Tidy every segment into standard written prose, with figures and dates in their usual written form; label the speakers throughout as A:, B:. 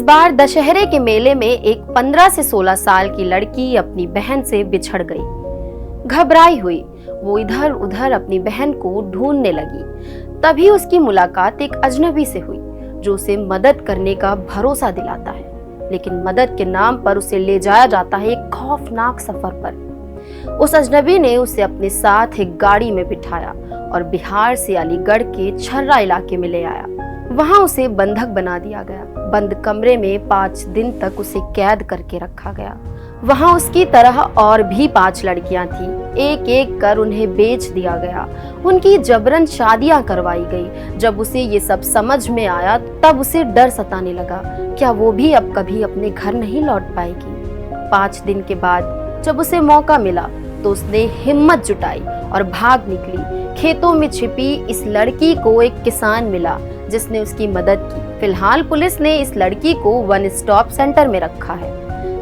A: बार दशहरे के मेले में एक 15 से 16 साल की लड़की अपनी बहन से बिछड़ गई। घबराई हुई वो इधर उधर अपनी बहन को ढूंढने लगी। तभी उसकी मुलाकात एक अजनबी से हुई जो उसे मदद करने का भरोसा दिलाता है, लेकिन मदद के नाम पर उसे ले जाया जाता है एक खौफनाक सफर पर। उस अजनबी ने उसे अपने साथ एक गाड़ी में बिठाया और बिहार से अलीगढ़ के छर्रा इलाके में ले आया। वहां उसे बंधक बना दिया गया। बंद कमरे में 5 दिन तक उसे कैद करके रखा गया। वहां उसकी तरह और भी 5 लड़कियां थीं। एक एक कर उन्हें बेच दिया गया। उनकी जबरन शादियां करवाई गई। जब उसे ये सब समझ में आया तब उसे डर सताने लगा, क्या वो भी अब कभी अपने घर नहीं लौट पाएगी। 5 दिन के बाद जब उसे मौका मिला तो उसने हिम्मत जुटाई और भाग निकली। खेतों में छिपी इस लड़की को एक किसान मिला जिसने उसकी मदद की। फिलहाल पुलिस ने इस लड़की को 1 स्टॉप सेंटर में रखा है।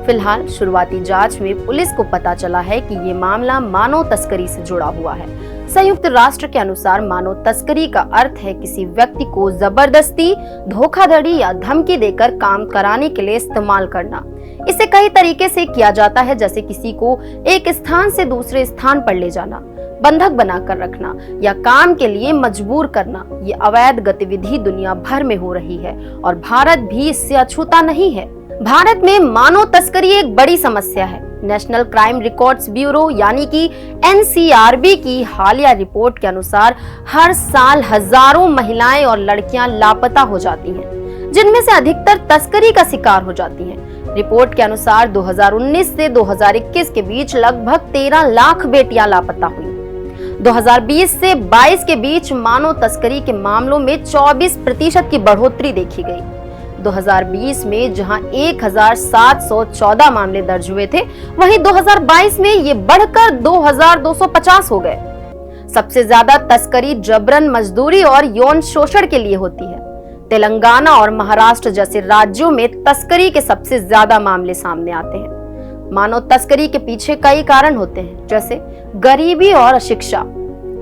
A: फिलहाल शुरुआती जांच में पुलिस को पता चला है कि ये मामला मानव तस्करी से जुड़ा हुआ है। संयुक्त राष्ट्र के अनुसार मानव तस्करी का अर्थ है किसी व्यक्ति को जबरदस्ती, धोखाधड़ी या धमकी देकर काम कराने के लिए इस्तेमाल करना। इसे कई तरीके से किया जाता है, जैसे किसी को एक स्थान से दूसरे स्थान पर ले जाना, बंधक बनाकर रखना या काम के लिए मजबूर करना। ये अवैध गतिविधि दुनिया भर में हो रही है और भारत भी इससे अछूता नहीं है। भारत में मानव तस्करी एक बड़ी समस्या है। नेशनल क्राइम रिकॉर्ड्स ब्यूरो यानी कि NCRB की हालिया रिपोर्ट के अनुसार हर साल हजारों महिलाएं और लड़कियां लापता हो जाती हैं, जिनमें से अधिकतर तस्करी का शिकार हो जाती हैं। रिपोर्ट के अनुसार 2019 से 2021 के बीच लगभग 13 लाख बेटियां लापता हुई। 2020 से 22 के बीच मानव तस्करी के मामलों में 24% की बढ़ोतरी देखी गई। 2020 में जहां 1714 मामले दर्ज हुए थे, वहीं 2022 में ये बढ़कर 2250 हो गए। सबसे ज्यादा तस्करी जबरन मजदूरी और यौन शोषण के लिए होती है। तेलंगाना और महाराष्ट्र जैसे राज्यों में तस्करी के सबसे ज्यादा मामले सामने आते हैं। मानव तस्करी के पीछे कई कारण होते हैं, जैसे गरीबी और अशिक्षा।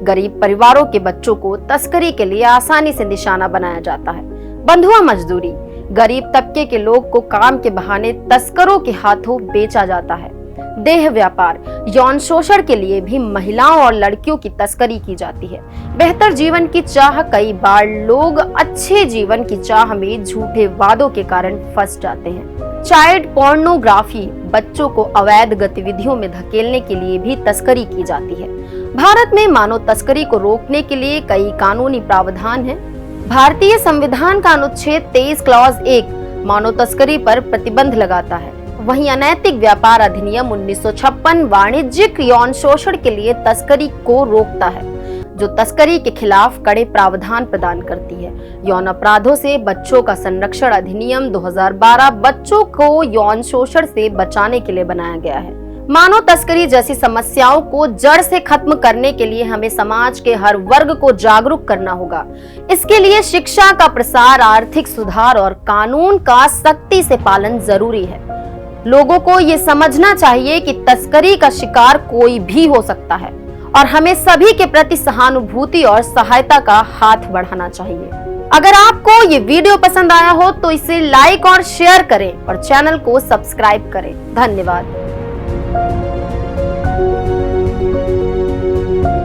A: गरीब परिवारों के बच्चों को तस्करी के लिए आसानी से निशाना बनाया जाता है। बंधुआ मजदूरी, गरीब तबके के लोग को काम के बहाने तस्करों के हाथों बेचा जाता है। देह व्यापार, यौन शोषण के लिए भी महिलाओं और लड़कियों की तस्करी की जाती है। बेहतर जीवन की चाह, कई बार लोग अच्छे जीवन की चाह में झूठे वादों के कारण फंस जाते हैं। चाइल्ड पोर्नोग्राफी, बच्चों को अवैध गतिविधियों में धकेलने के लिए भी तस्करी की जाती है। भारत में मानव तस्करी को रोकने के लिए कई कानूनी प्रावधान हैं। भारतीय संविधान का अनुच्छेद 23 क्लॉज 1 मानव तस्करी पर प्रतिबंध लगाता है। वहीं अनैतिक व्यापार अधिनियम 1956 वाणिज्यिक यौन शोषण के लिए तस्करी को रोकता है, जो तस्करी के खिलाफ कड़े प्रावधान प्रदान करती है। यौन अपराधों से बच्चों का संरक्षण अधिनियम 2012 बच्चों को यौन शोषण से बचाने के लिए बनाया गया है। मानव तस्करी जैसी समस्याओं को जड़ से खत्म करने के लिए हमें समाज के हर वर्ग को जागरूक करना होगा। इसके लिए शिक्षा का प्रसार, आर्थिक सुधार और कानून का सख्ती से पालन जरूरी है। लोगों को ये समझना चाहिए कि तस्करी का शिकार कोई भी हो सकता है और हमें सभी के प्रति सहानुभूति और सहायता का हाथ बढ़ाना चाहिए। अगर आपको ये वीडियो पसंद आया हो तो इसे लाइक और शेयर करें और चैनल को सब्सक्राइब करें। धन्यवाद।